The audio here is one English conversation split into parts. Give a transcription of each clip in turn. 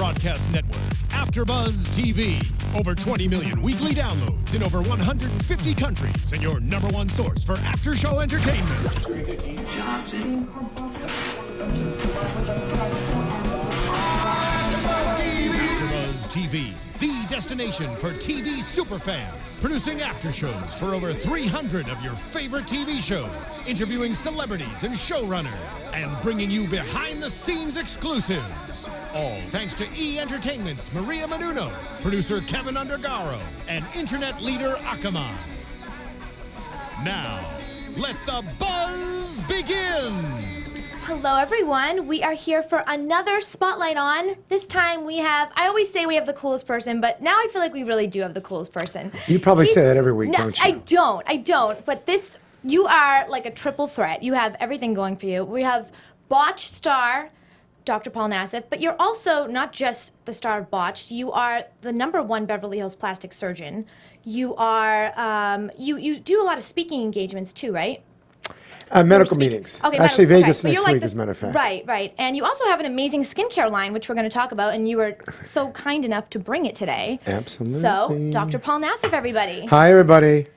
broadcast network, AFTERBUZZ TV. Over 20 million weekly downloads in over 150 countries, and your #1 source for after-show entertainment. AFTERBUZZ TV, the destination for TV superfans. Producing aftershows for over 300 of your favorite TV shows. Interviewing celebrities and showrunners. And bringing you behind-the-scenes exclusives. All thanks to E! Entertainment's Maria Menounos, producer Kevin Undergaro, and internet leader Akamai. Now, let the buzz begin! Hello everyone, we are here for another Spotlight On. This time we have, I always say we have the coolest person, but now I feel like we really do have the coolest person. You probably say that every week, don't you? I don't, but this, you are like a triple threat. You have everything going for you. We have Botched star, Dr. Paul Nassif, but you're also not just the star of Botched, you are the #1 Beverly Hills plastic surgeon. You are, you do a lot of speaking engagements too, right? Medical meetings. Okay, actually, Vegas okay. next week, as a matter of fact. Right. And you also have an amazing skincare line, which we're going to talk about, and you were so kind enough to bring it today. Absolutely. So, Dr. Paul Nassif, everybody. Hi, everybody.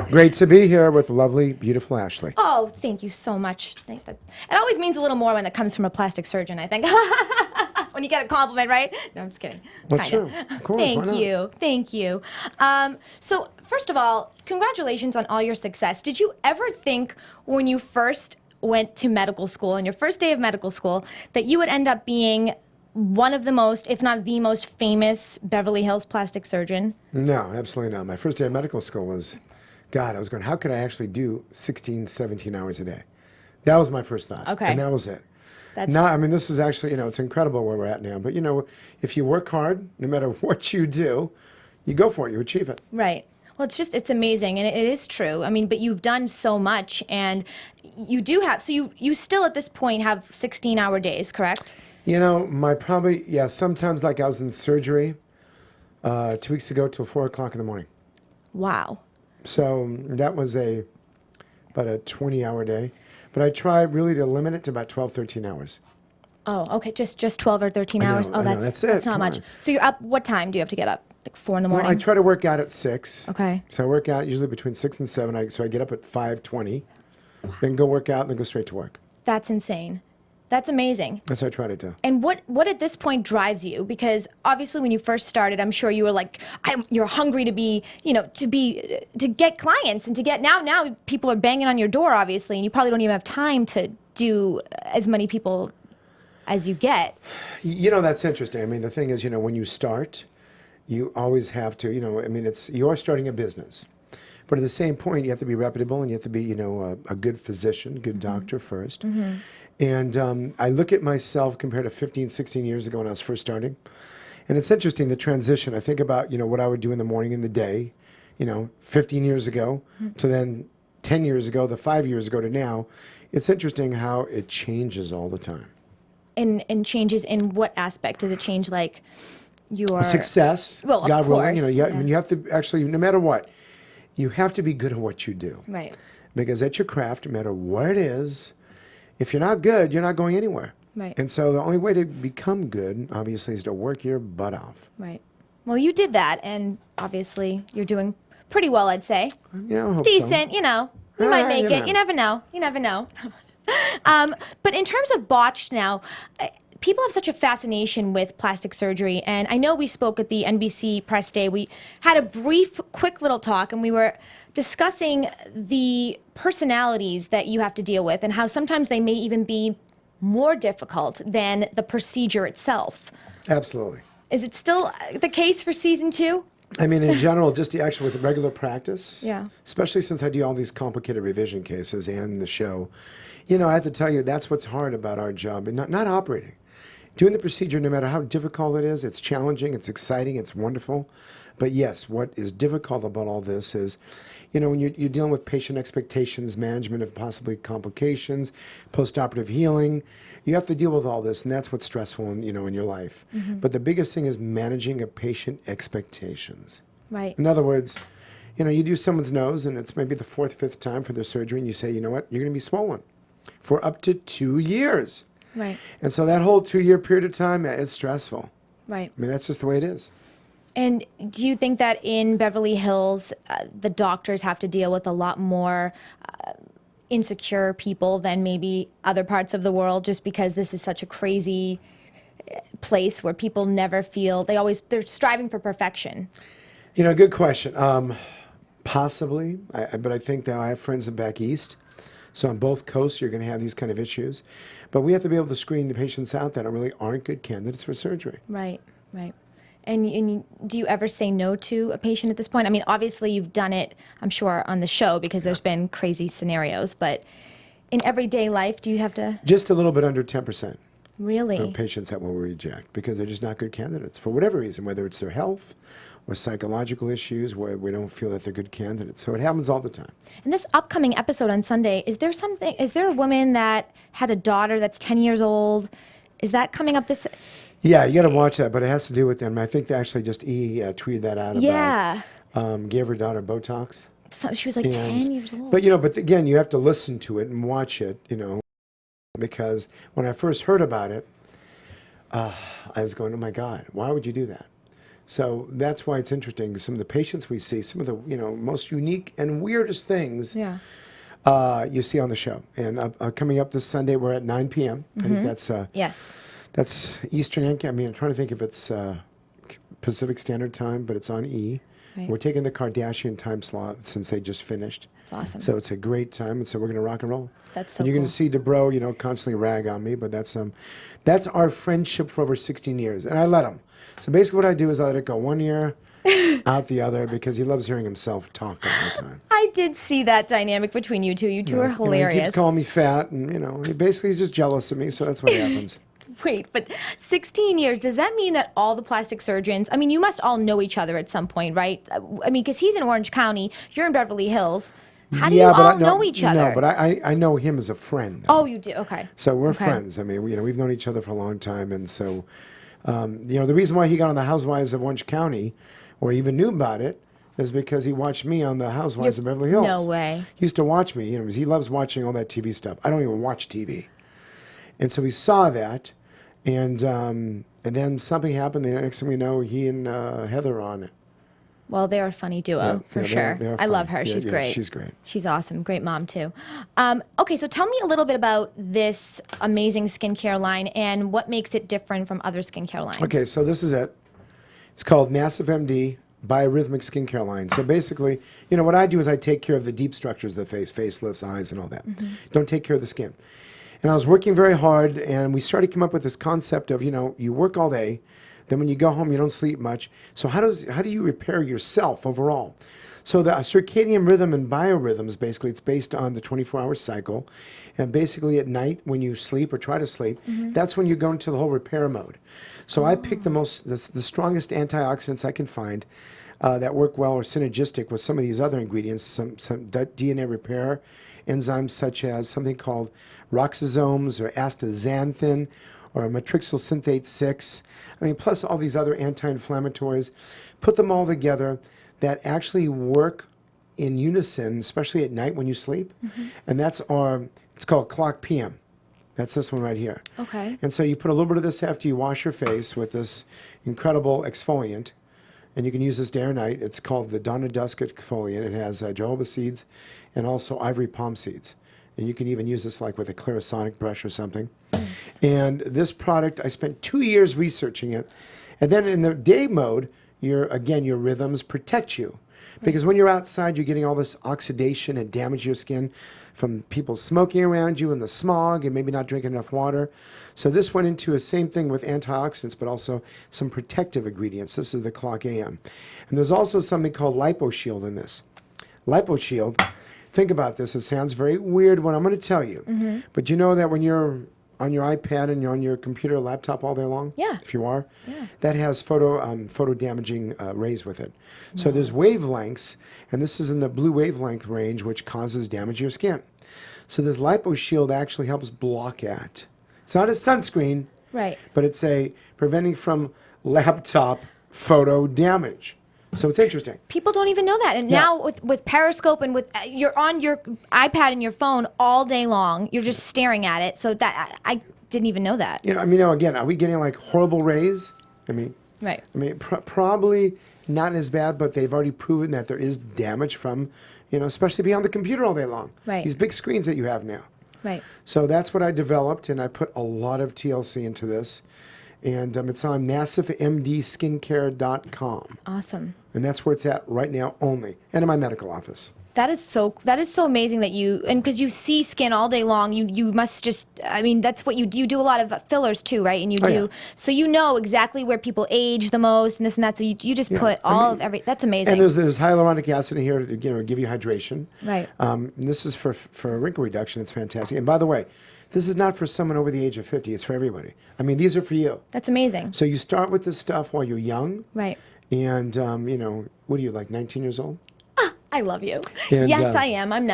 Great to be here with lovely, beautiful Ashley. Oh, thank you so much. It always means a little more when it comes from a plastic surgeon, I think. When you get a compliment, right? No, I'm just kidding. That's true. Of course. Thank you. So, first of all, congratulations on all your success. Did you ever think when you first went to medical school, on your first day of medical school, that you would end up being one of the most, if not the most famous Beverly Hills plastic surgeon? No, absolutely not. My first day of medical school was, God, I was going, how could I actually do 16, 17 hours a day? That was my first thought. Okay. And that was it. Now, I mean, this is actually, it's incredible where we're at now. But, if you work hard, no matter what you do, you go for it, you achieve it. Right. Well, it's amazing, and it is true. I mean, but you've done so much, and you do have, so you still at this point have 16-hour days, correct? Sometimes like I was in surgery 2 weeks ago till 4 o'clock in the morning. Wow. So that was about a 20-hour day. But I try really to limit it to about 12, 13 hours. Oh, okay, just 12 or 13 hours? I know, that's it. That's not much. So you're up, what time do you have to get up? Like 4 in the morning? Well, I try to work out at 6. Okay. So I work out usually between 6 and 7. So I get up at 5:20, then go work out, and then go straight to work. That's insane. That's amazing. That's what I try to do. And what at this point drives you? Because obviously when you first started, I'm sure you were like, you're hungry to be, to get clients and to get, now people are banging on your door, obviously, and you probably don't even have time to do as many people as you get. That's interesting. I mean, the thing is, when you start, you always have to, you're starting a business. But at the same point, you have to be reputable and you have to be, a good physician, good doctor first. Mm-hmm. And I look at myself compared to 15, 16 years ago when I was first starting. And it's interesting, the transition. I think about, what I would do in the morning and the day, 15 years ago to then 10 years ago, the 5 years ago to now. It's interesting how it changes all the time. And changes in what aspect? Does it change like your... Success, well, of God course, willing. You have to actually, no matter what, you have to be good at what you do. Right. Because at your craft, no matter what it is, if you're not good, you're not going anywhere. Right. And so the only way to become good, obviously, is to work your butt off. Right. Well, you did that, and obviously you're doing pretty well, I'd say. Yeah, I hope decent, so. You might make it. You never know. You never know. But in terms of Botched now, people have such a fascination with plastic surgery, and I know we spoke at the NBC press day. We had a brief, quick little talk, and we were discussing the personalities that you have to deal with and how sometimes they may even be more difficult than the procedure itself. Absolutely. Is it still the case for season 2? I mean, in general, just actually with regular practice, yeah, especially since I do all these complicated revision cases and the show, I have to tell you, that's what's hard about our job, and not operating. Doing the procedure, no matter how difficult it is, it's challenging, it's exciting, it's wonderful. But yes, what is difficult about all this is, when you're dealing with patient expectations, management of possibly complications, post-operative healing, you have to deal with all this, and that's what's stressful in your life. Mm-hmm. But the biggest thing is managing a patient expectations. Right. In other words, you do someone's nose, and it's maybe the 4th, 5th time for their surgery, and you say, you know what, you're going to be swollen for up to 2 years. Right. And so that whole 2-year period of time, it's stressful. Right. I mean, that's just the way it is. And do you think that in Beverly Hills, the doctors have to deal with a lot more insecure people than maybe other parts of the world, just because this is such a crazy place where people never feel, they're striving for perfection? You know, good question. Possibly, but I think that I have friends back east. So on both coasts, you're going to have these kind of issues. But we have to be able to screen the patients out that really aren't good candidates for surgery. Right, right. And do you ever say no to a patient at this point? I mean, obviously you've done it, I'm sure, on the show because there's been crazy scenarios. But in everyday life, do you have to? Just a little bit under 10%. Really? Of patients that will reject because they're just not good candidates for whatever reason, whether it's their health or psychological issues where we don't feel that they're good candidates. So it happens all the time. In this upcoming episode on Sunday, is there a woman that had a daughter that's 10 years old? Is that coming up this? Yeah, you got to watch that, but it has to do with them. I think they actually just tweeted that out about gave her daughter Botox. So she was like 10 years old. But, but again, you have to listen to it and watch it, because when I first heard about it, I was going, oh my God, why would you do that? So that's why it's interesting. Some of the patients we see, some of the most unique and weirdest things you see on the show. And coming up this Sunday, we're at 9 p.m. I think that's that's Eastern. I mean, I'm trying to think if it's Pacific Standard Time, but it's on E. Right. We're taking the Kardashian time slot since they just finished. That's awesome. So it's a great time, and so we're going to rock and roll. That's so and you're cool. going to see DeBro, constantly rag on me, but that's our friendship for over 16 years, and I let him. So basically what I do is I let it go one ear, out the other, because he loves hearing himself talk all the time. I did see that dynamic between you two. You two are hilarious. He keeps calling me fat, and, he's just jealous of me, so that's what happens. Wait, but 16 years, does that mean that all the plastic surgeons, I mean, you must all know each other at some point, right? I mean, because he's in Orange County, you're in Beverly Hills. How do you all know each other? No, but I know him as a friend. Oh, you do? Okay. So we're friends. I mean, we've known each other for a long time, and so, the reason why he got on the Housewives of Orange County, or even knew about it, is because he watched me on the Housewives of Beverly Hills. No way. He used to watch me, because he loves watching all that TV stuff. I don't even watch TV. And so he saw that, and then something happened. The next thing we know, he and Heather are on it. Well, they're a funny duo, for sure. They're I love her. She's great. She's great. She's awesome. Great mom, too. Okay, so tell me a little bit about this amazing skincare line and what makes it different from other skincare lines. Okay, so this is it. It's called Nassif MD Biorhythmic Skincare Line. So basically, what I do is I take care of the deep structures of the face, facelifts, eyes, and all that. Don't take care of the skin. And I was working very hard, and we started to come up with this concept of, you work all day, then when you go home, you don't sleep much. So how do you repair yourself overall? So the circadian rhythm and biorhythms, basically, it's based on the 24-hour cycle. And basically at night, when you sleep or try to sleep, that's when you go into the whole repair mode. So I picked the strongest antioxidants I can find that work well or synergistic with some of these other ingredients, some DNA repair enzymes such as something called roxazomes or astaxanthin or matrixyl synthate 6. I mean, plus all these other anti-inflammatories. Put them all together that actually work in unison, especially at night when you sleep. And it's called Clock PM. That's this one right here. Okay. And so you put a little bit of this after you wash your face with this incredible exfoliant. And you can use this day or night. It's called the Dawn to Dusk exfoliant. It has jojoba seeds and also ivory palm seeds. And you can even use this like with a Clarisonic brush or something. Nice. And this product, I spent 2 years researching it. And then in the day mode, your rhythms protect you. Because when you're outside, you're getting all this oxidation and damage to your skin from people smoking around you and the smog and maybe not drinking enough water. So this went into the same thing with antioxidants, but also some protective ingredients. This is the Clock AM. And there's also something called LipoShield in this. LipoShield, think about this. It sounds very weird what I'm going to tell you. But you know that when you're on your iPad and you're on your computer or laptop all day long? Yeah. If you are? Yeah. That has photo damaging rays with it. So there's wavelengths, and this is in the blue wavelength range, which causes damage to your skin. So this LipoShield actually helps block that. It's not a sunscreen, right? But it's preventing from laptop photo damage. So it's interesting. People don't even know that. And now with Periscope and with you're on your iPad and your phone all day long. You're just staring at it. So that I didn't even know that. Again, are we getting like horrible rays? Right. Probably not as bad, but they've already proven that there is damage from, especially being on the computer all day long. Right. These big screens that you have now. Right. So that's what I developed, and I put a lot of TLC into this. And it's on nassifmdskincare.com. Awesome. And that's where it's at right now only, and in my medical office. That is so amazing that and because you see skin all day long, you must just, that's what you do a lot of fillers too, right? And so you know exactly where people age the most and this and that, so you just put that's amazing. And there's hyaluronic acid in here to give you hydration. Right. And this is for wrinkle reduction. It's fantastic. And by the way, this is not for someone over the age of 50. It's for everybody. These are for you. That's amazing. So you start with this stuff while you're young. Right. And, what are you, like 19 years old? I love you. And, yes, I am. I'm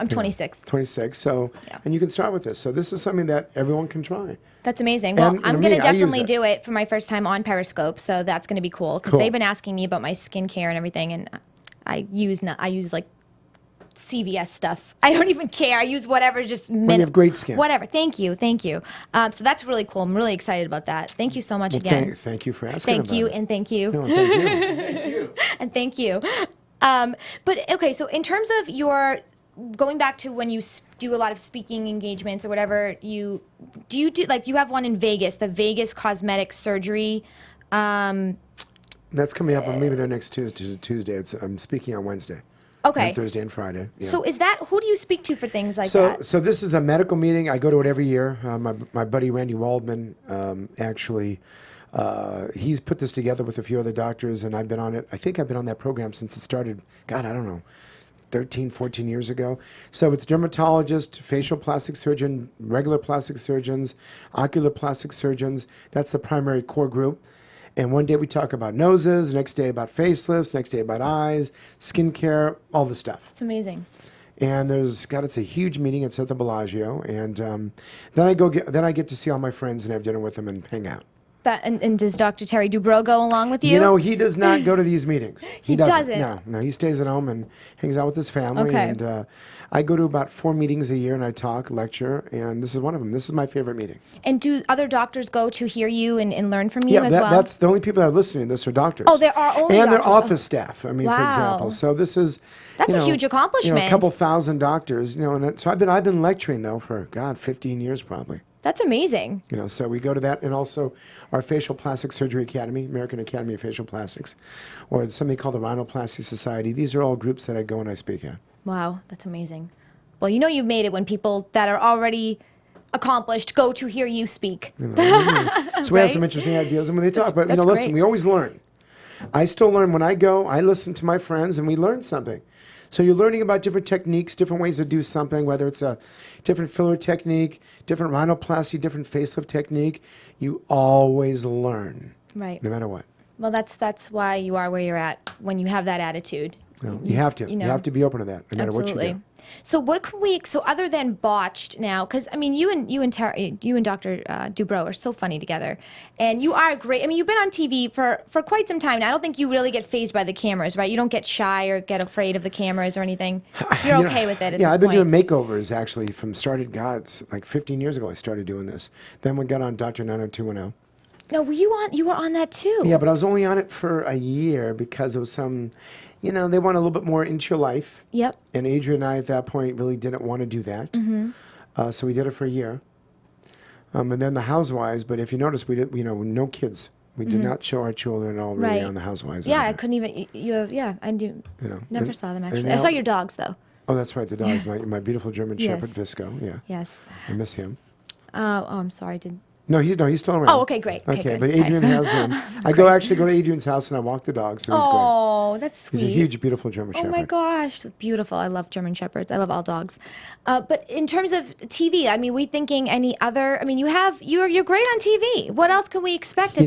26. 26. So, and you can start with this. So this is something that everyone can try. That's amazing. Well, I'm going to definitely do it for my first time on Periscope. So that's going to be cool because they've been asking me about my skincare and everything. And I use like CVS stuff. I don't even care. I use whatever, just you have great skin. Whatever. Thank you. So that's really cool. I'm really excited about that. Thank you so much again. Thank you for asking. Thank you and thank you. No, thank you. Thank you. And thank you. But okay, so in terms of going back to when you do a lot of speaking engagements or whatever, do you have one in Vegas, the Vegas cosmetic surgery? That's coming up. I'm leaving there next Tuesday. I'm speaking on Wednesday. Okay. And Thursday and Friday. Yeah. So who do you speak to for things like that? So this is a medical meeting. I go to it every year. My buddy Randy Waldman actually, he's put this together with a few other doctors, and I've been on it. I think I've been on that program since it started, God, I don't know, 13, 14 years ago. So it's dermatologist, facial plastic surgeon, regular plastic surgeons, ocular plastic surgeons. That's the primary core group. And one day we talk about noses, next day about facelifts, next day about eyes, skincare, all the stuff. It's amazing. And it's a huge meeting at the Bellagio, and then I get to see all my friends and have dinner with them and hang out. And does Dr. Terry Dubrow go along with you? He does not go to these meetings. He doesn't? No, he stays at home and hangs out with his family. Okay. And I go to about 4 meetings a year, and I talk, lecture, and this is one of them. This is my favorite meeting. And do other doctors go to hear you and learn from you as well? That's the only people that are listening to this are doctors. Oh, there are only and doctors. their office staff. For Wow. example. So this is That's a huge accomplishment. A couple thousand doctors. And so I've been lecturing though for 15 years probably. That's amazing. So we go to that, and also our Facial Plastic Surgery Academy, American Academy of Facial Plastics, or something called the Rhinoplasty Society. These are all groups that I go and I speak at. Wow, that's amazing. Well, you've made it when people that are already accomplished go to hear you speak. So we have some interesting ideas, and when they talk, but listen, great. we always learn. I still learn when I go. I listen to my friends, and we learn something. So you're learning about different techniques, different ways to do something, whether it's a different filler technique, different rhinoplasty, different facelift technique. You always learn, right? No matter what. Well, that's why you are where you're at when you have that attitude. You have to. You have to be open to that, no matter what you do. So what can we? So other than botched now, because you and Dr. Dubrow are so funny together, and you are great. You've been on TV for quite some time now. I don't think you really get fazed by the cameras, right? You don't get shy or get afraid of the cameras or anything. You're okay with it. I've been doing makeovers actually from like 15 years ago. I started doing this. Then we got on Dr. 90210. No, you were on that too. Yeah, but I was only on it for a year because it was some. They want a little bit more into your life. Yep. And Adrian and I at that point really didn't want to do that. Mm-hmm. So we did it for a year. And then the Housewives, but if you notice, we did, no kids. We did not show our children all really on the Housewives. Yeah, I couldn't even, I do. Never saw them actually. I saw your dogs though. Oh, that's right, the dogs. my beautiful German Shepherd, Visco. Yeah. Yes. I miss him. Oh, I'm sorry, No, he's still around. Oh, okay, great. Okay, but Adrian has him. I go to Adrian's house and I walk the dog, so he's great. Oh, that's sweet. He's a huge, beautiful German Shepherd. Oh my gosh, beautiful. I love German Shepherds. I love all dogs. But in terms of TV, we thinking any other, you're great on TV. What else can we expect? Do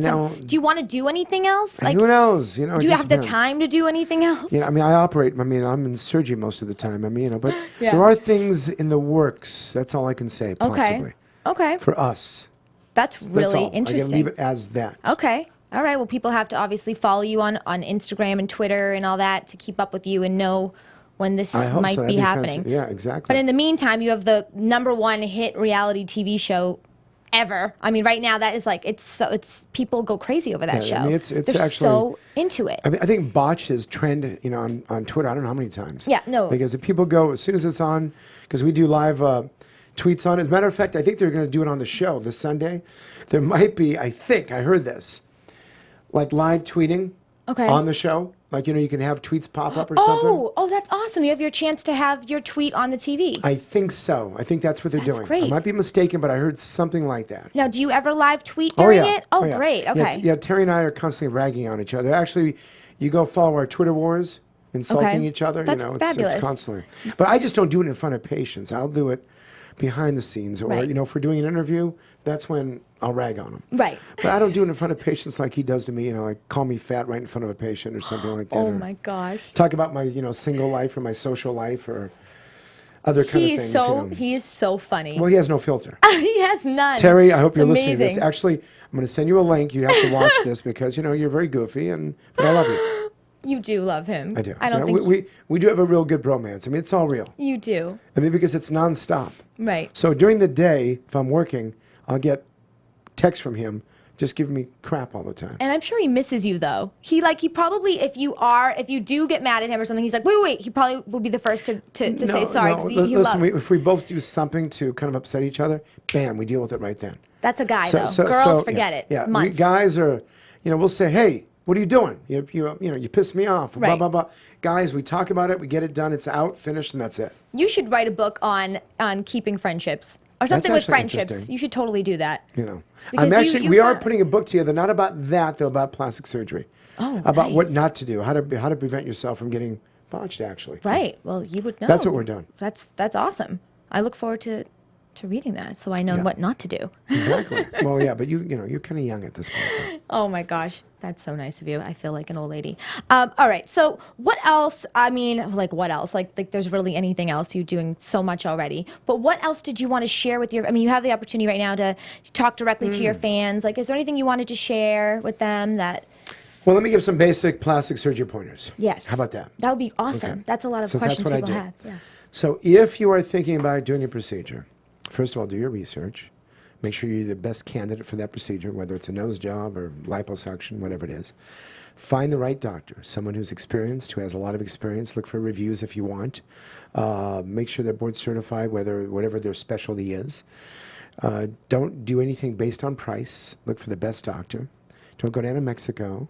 you want to do anything else? Who knows? Do you have the time to do anything else? I operate, I'm in surgery most of the time, but there are things in the works. That's all I can say, possibly. Okay. For us. That's really interesting. I can leave it as that. Okay. All right. Well, people have to obviously follow you on Instagram and Twitter and all that to keep up with you and know when this might be happening. Yeah, exactly. But in the meantime, you have the #1 hit reality TV show ever. I mean, right now that is like it's people go crazy over that show. I mean, it's They're actually so into it. I mean, I think botch has trended, you know, on Twitter. I don't know how many times. Yeah, no. Because if people go as soon as it's on, because we do live tweets on it. As a matter of fact, I think they're going to do it on the show this Sunday. There might be, I think I heard this, like live tweeting on the show. Like, you know, you can have tweets pop up or something. Oh, that's awesome. You have your chance to have your tweet on the TV. I think so. I think that's what they're doing. Great. I might be mistaken, but I heard something like that. Now, do you ever live tweet during it? Oh, yeah. great. Okay. Yeah, Terry and I are constantly ragging on each other. Actually, you go follow our Twitter wars, insulting each other. That's you know, fabulous. It's constantly. But I just don't do it in front of patients. I'll do it behind the scenes, or you know, if we're doing an interview, that's when I'll rag on him. Right. But I don't do it in front of patients like he does to me. You know, like call me fat right in front of a patient or something like that. Oh or my gosh. Talk about my, you know, single life or my social life or other kind of things. He is so funny. Well, he has no filter. He has none. Terry, I hope you're amazing. listening to this. Actually, I'm going to send you a link. You have to watch this because, you know, you're very goofy, but I love you. You do love him. I do. I don't You know, think we do have a real good bromance. I mean, it's all real. you do. I mean, because it's nonstop. Right. So during the day, if I'm working, I'll get texts from him just giving me crap all the time. And I'm sure he misses you though. He probably, if you do get mad at him or something, he's like, wait, he probably will be the first to say sorry. No, He listen, loves. if we both do something to kind of upset each other, bam, we deal with it right then. That's a guy though. Girls forget it. Yeah, Months. guys are, you know, we'll say, hey, what are you doing? You know, you piss me off. Blah, blah, blah. Guys, we talk about it, we get it done, it's out, finished, and that's it. You should write a book on keeping friendships or something with friendships. Interesting. You should totally do that. You know, Because we are putting a book together, not about that though, about plastic surgery. Oh, about nice. what not to do, how to prevent yourself from getting botched. Actually, Right. Well, you would know. That's what we're doing. That's awesome. I look forward to reading that so I know what not to do. Exactly. Well, yeah, but you're kind of young at this point. Though. Oh my gosh, that's so nice of you. I feel like an old lady. All right, so what else? I mean, like what else? Like there's really anything else? You're doing so much already. But what else did you want to share with your? I mean, you have the opportunity right now to talk directly to your fans. Like, is there anything you wanted to share with them that? Well, let me give some basic plastic surgery pointers. Yes. How about that? That would be awesome. Okay. That's a lot of So questions that's what people I do. had. Yeah. So if you are thinking about doing a procedure, first of all, do your research. Make sure you're the best candidate for that procedure, whether it's a nose job or liposuction, whatever it is. Find the right doctor, someone who's experienced, who has a lot of experience. Look for reviews if you want. Make sure they're board certified, whatever their specialty is. Don't do anything based on price. Look for the best doctor. Don't go down to Mexico.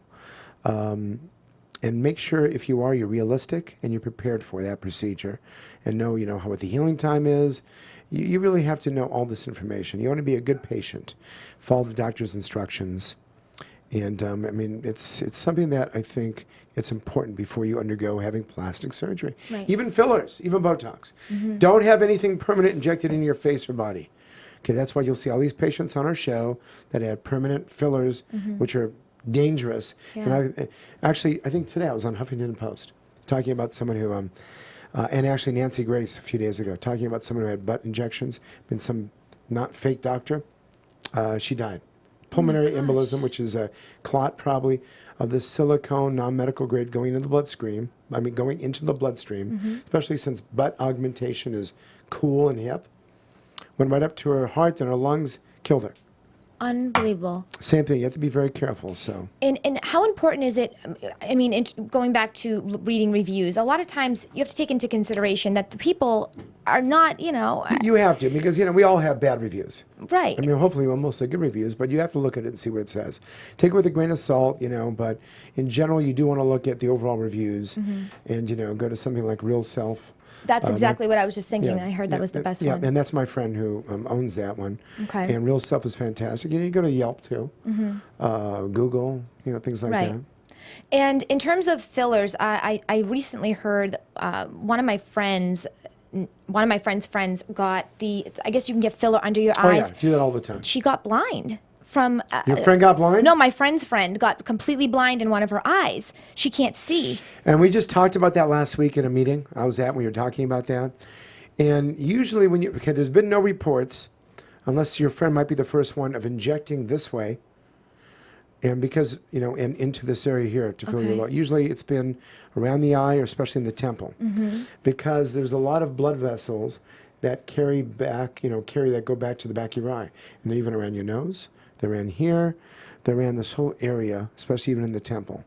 And make sure if you are, you're realistic and you're prepared for that procedure and know, how what the healing time is. You really have to know all this information. You want to be a good patient. Follow the doctor's instructions. And I mean, it's something that I think it's important before you undergo having plastic surgery. Right. Even fillers, even Botox. Don't have anything permanent injected in your face or body. Okay, that's why you'll see all these patients on our show that have permanent fillers, which are dangerous. Yeah. And I think today I was on Huffington Post talking about someone who, and actually Nancy Grace a few days ago, talking about someone who had butt injections, been some not fake doctor. She died. Pulmonary embolism, which is a clot probably of the silicone, non-medical grade going into the bloodstream. Going into the bloodstream, especially since butt augmentation is cool and hip. Went right up to her heart and her lungs, killed her. Unbelievable. Same thing. You have to be very careful. So. And how important is it? I mean, going back to reading reviews, a lot of times you have to take into consideration that the people are not, You have to, because we all have bad reviews. Right. I mean, hopefully we're mostly good reviews, but you have to look at it and see what it says. Take it with a grain of salt, but in general, you do want to look at the overall reviews and go to something like Real Self. That's exactly what I was just thinking. Yeah, I heard that was the best yeah, one. and that's my friend who owns that one. Okay. And Real Self is fantastic. You go to Yelp too, Google, things like Right. that. And in terms of fillers, I recently heard one of my friends' friends got I guess you can get filler under your Oh eyes. yeah, do that all the time. She got blind from. Your friend got blind? No, my friend's friend got completely blind in one of her eyes. She can't see. And we just talked about that last week in a meeting I was at. We were talking about that. And usually there's been no reports, unless your friend might be the first one, of injecting this way. And because, and into this area here to fill your lung. Usually it's been around the eye or especially in the temple. Because there's a lot of blood vessels that carry back, that go back to the back of your eye. And they're even around your nose. They're in here. They're in this whole area, especially even in the temple.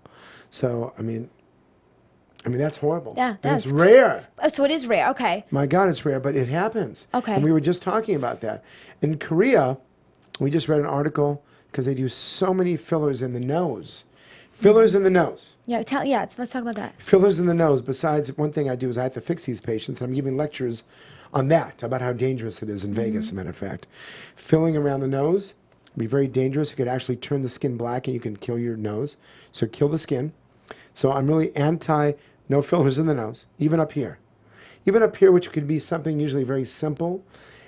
So, I mean, that's horrible. Yeah, that's rare. So it is rare. Okay. My God, it's rare, but it happens. Okay. And we were just talking about that. In Korea, we just read an article because they do so many fillers in the nose. Fillers in the nose. Yeah, let's talk about that. Fillers in the nose. Besides, one thing I do is I have to fix these patients, and I'm giving lectures on that, about how dangerous it is in Vegas, as a matter of fact. Filling around the nose can be very dangerous. It could actually turn the skin black, and you can kill your nose. So kill the skin. So I'm really anti no fillers in the nose, even up here. Even up here, which could be something usually very simple.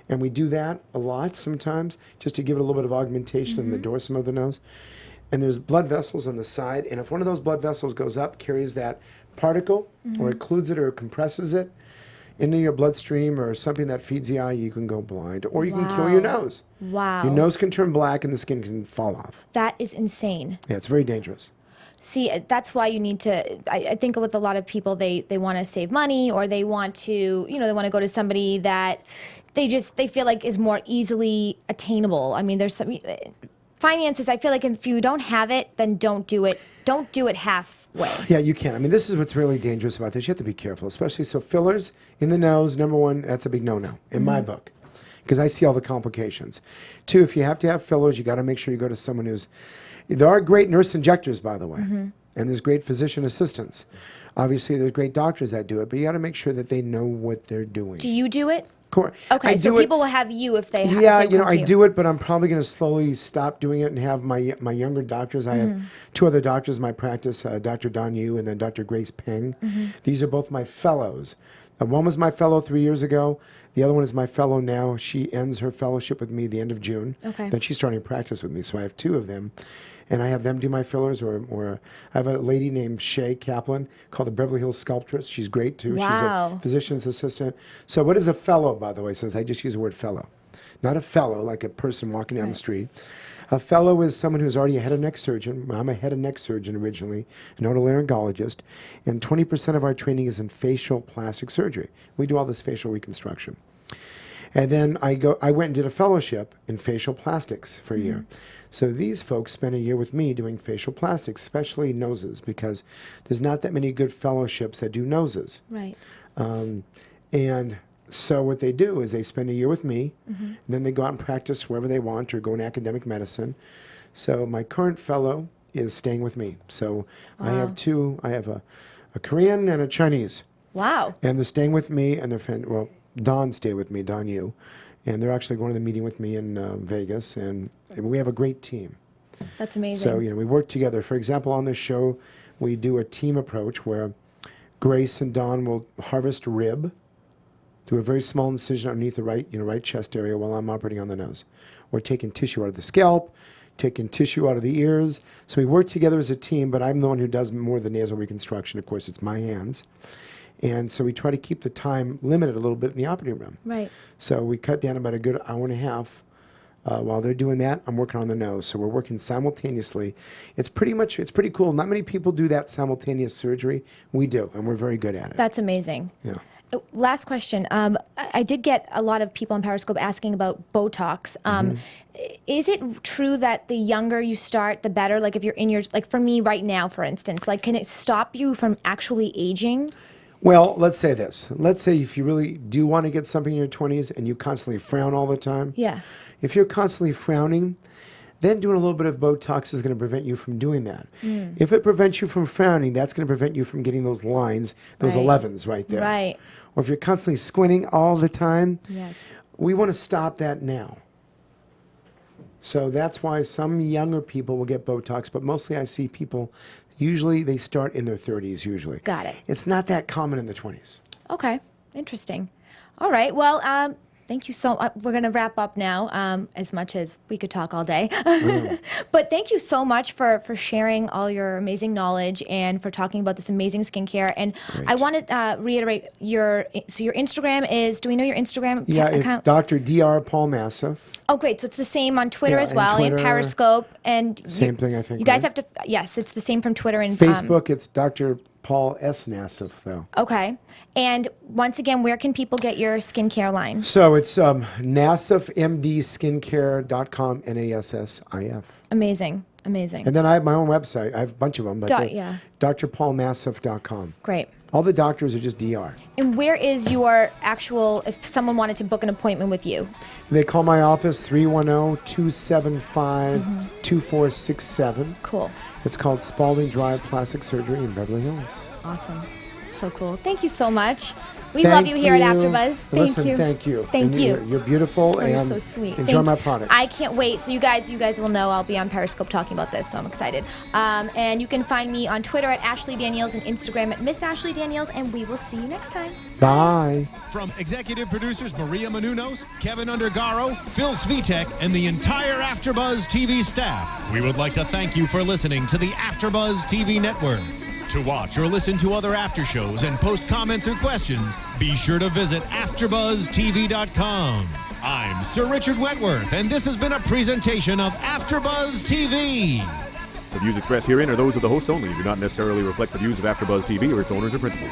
And we do that a lot sometimes, just to give it a little bit of augmentation in the dorsum of the nose. And there's blood vessels on the side. And if one of those blood vessels goes up, carries that particle, or occludes it or compresses it into your bloodstream or something that feeds the eye, you can go blind. Or you can kill your nose. Wow. Your nose can turn black and the skin can fall off. That is insane. Yeah, it's very dangerous. See, that's why you need to, I think with a lot of people, they want to save money, or they want to, they want to go to somebody that they feel like is more easily attainable. I mean, there's some finances. I feel like if you don't have it, then don't do it. Don't do it halfway. Yeah, you can. I mean, this is what's really dangerous about this. You have to be careful, especially so fillers in the nose. Number one, that's a big no-no in my book, because I see all the complications. Two, if you have to have fillers, you got to make sure you go to someone who's. There are great nurse injectors, by the way, and there's great physician assistants. Obviously, there's great doctors that do it, but you got to make sure that they know what they're doing. Do you do it? Okay, so people will have you if they have. Yeah, I do it, but I'm probably going to slowly stop doing it and have my younger doctors. I have two other doctors in my practice, Dr. Don Yu and then Dr. Grace Peng. These are both my fellows. One was my fellow 3 years ago. The other one is my fellow now. She ends her fellowship with me the end of June. Okay. Then she's starting practice with me, so I have two of them. And I have them do my fillers, or I have a lady named Shay Kaplan called the Beverly Hills Sculptress. She's great, too. Wow. She's a physician's assistant. So what is a fellow, by the way, since I just use the word fellow? Not a fellow, like a person walking down the street. A fellow is someone who's already a head and neck surgeon. I'm a head and neck surgeon originally, an otolaryngologist, and 20% of our training is in facial plastic surgery. We do all this facial reconstruction. And then I went and did a fellowship in facial plastics for a year. So these folks spent a year with me doing facial plastics, especially noses, because there's not that many good fellowships that do noses. Right. And so what they do is they spend a year with me, and then they go out and practice wherever they want or go in academic medicine. So my current fellow is staying with me. So I have two. I have a Korean and a Chinese. Wow. And they're staying with me, and they're Don stay with me, Don Yu, and they're actually going to the meeting with me in Vegas, and we have a great team. That's amazing. So, we work together. For example, on this show, we do a team approach where Grace and Don will harvest rib, do a very small incision underneath the right chest area while I'm operating on the nose. We're taking tissue out of the scalp, taking tissue out of the ears. So we work together as a team, but I'm the one who does more of the nasal reconstruction. Of course, it's my hands. And so we try to keep the time limited a little bit in the operating room. Right. So we cut down about a good hour and a half. While they're doing that, I'm working on the nose. So we're working simultaneously. It's pretty cool. Not many people do that simultaneous surgery. We do, and we're very good at it. That's amazing. Yeah. Last question. I did get a lot of people on Periscope asking about Botox. Is it true that the younger you start, the better? Like if you're in your, like for me right now, for instance, like can it stop you from actually aging? Well, let's say this. Let's say if you really do want to get something in your 20s and you constantly frown all the time. Yeah. If you're constantly frowning, then doing a little bit of Botox is going to prevent you from doing that. If it prevents you from frowning, that's going to prevent you from getting those lines, those 11s right there. Right. Or if you're constantly squinting all the time, Yes. we want to stop that now. So that's why some younger people will get Botox, but mostly I see people, usually they start in their 30s usually. Got it. It's not that common in the 20s. Okay. Interesting. All right. Well, thank you so much. We're going to wrap up now, as much as we could talk all day. But thank you so much for sharing all your amazing knowledge and for talking about this amazing skincare. And I want to reiterate your Instagram is, do we know your Instagram Yeah, account? it's Dr. Dr. Paul Nassif. Oh, great. So it's the same on Twitter Yeah, as and well, Twitter, and Periscope. And same thing, I think, You guys right? have to, yes, it's the same from Twitter and Facebook, it's Dr. Paul S. Nassif, though. Okay. And once again, where can people get your skincare line? So it's nassifmdskincare.com, Nassif. Amazing. Amazing. And then I have my own website. I have a bunch of them. But yeah. drpaulnassif.com. Great. All the doctors are just DR. And where is your actual, if someone wanted to book an appointment with you? They call my office 310-275-2467. Cool. It's called Spalding Drive Plastic Surgery in Beverly Hills. Awesome. So cool. Thank you so much. We love you here at AfterBuzz. Thank you. Thank you. Thank you. You're beautiful, Oh, and you're so sweet. enjoy my product. I can't wait. So you guys will know I'll be on Periscope talking about this, so I'm excited. And you can find me on Twitter at Ashley Daniels and Instagram at Miss Ashley Daniels, and we will see you next time. Bye. From executive producers Maria Menounos, Kevin Undergaro, Phil Svitek, and the entire AfterBuzz TV staff, we would like to thank you for listening to the AfterBuzz TV network. To watch or listen to other after shows and post comments or questions, be sure to visit AfterBuzzTV.com. I'm Sir Richard Wentworth, and this has been a presentation of AfterBuzz TV. The views expressed herein are those of the hosts only and do not necessarily reflect the views of AfterBuzz TV or its owners or principals.